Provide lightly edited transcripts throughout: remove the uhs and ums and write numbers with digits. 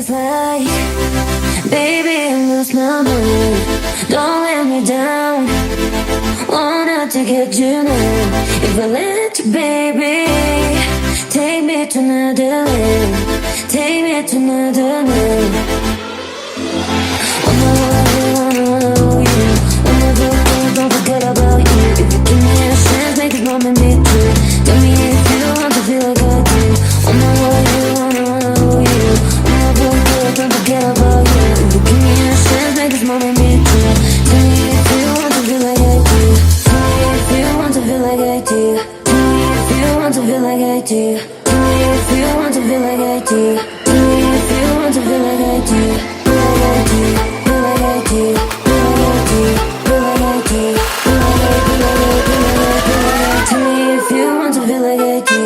feels like, baby, I lose my mind. Don't let me down, wanted to get you now. If I let you, baby, take me to another land, take me to another land. Wanna love you, wanna do things, don't forget about you. If you give me a chance, make it moment me too. Tell me if you want to feel like I do. Wanna love you, wanna you, wanna do things, don't forget about you. If you give me a chance, make this moment me too. Tell me if you want to feel like I do. Tell me if you want to feel like I do. Tell me if you want to feel like I do. Tell me if you want to feel like I do. Tell me if you want to feel like I do.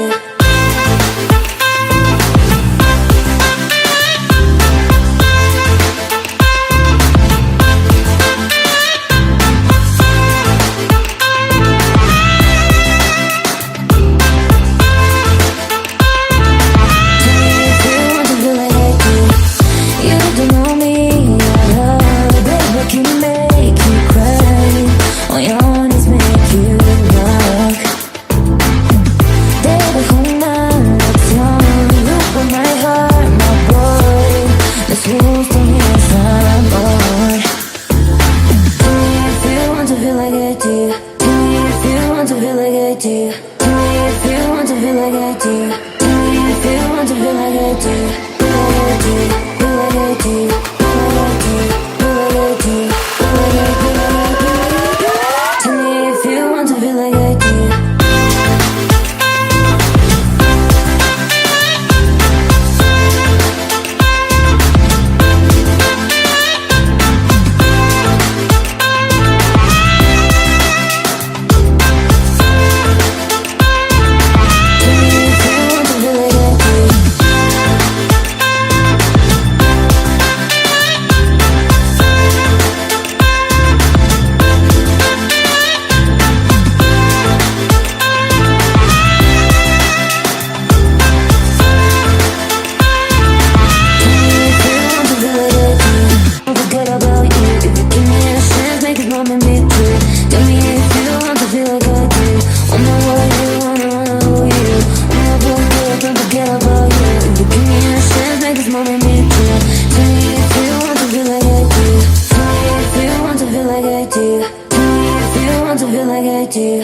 Feel like I do, feel like I do,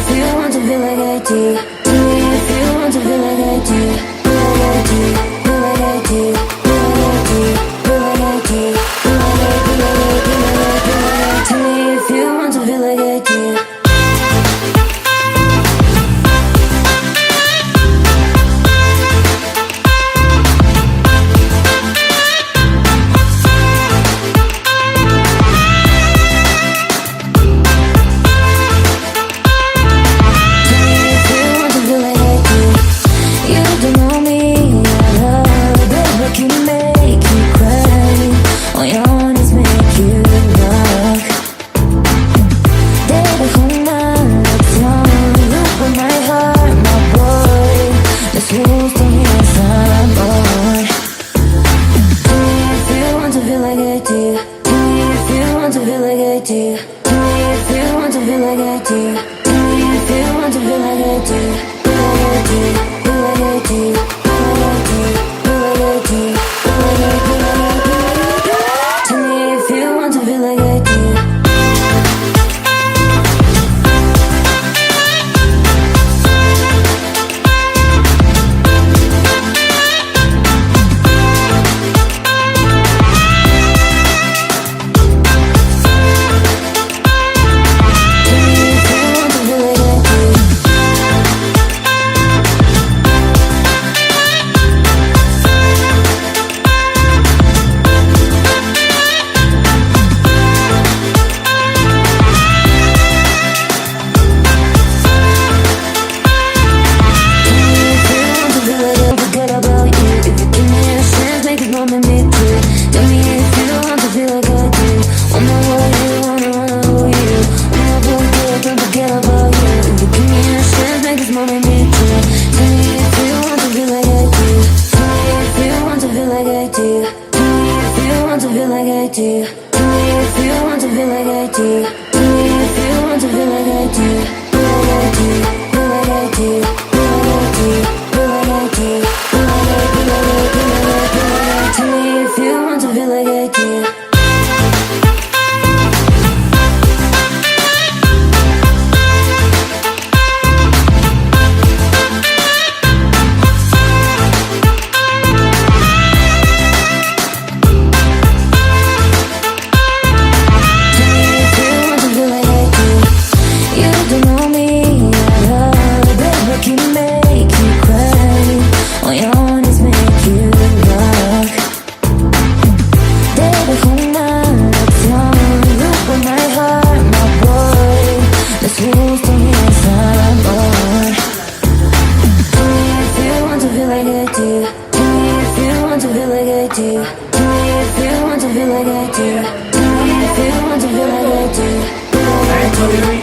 feel like I do, feel like I do, feel like I do, feel like I do, feel like I do. Tell me if you want to feel like I do. Tell me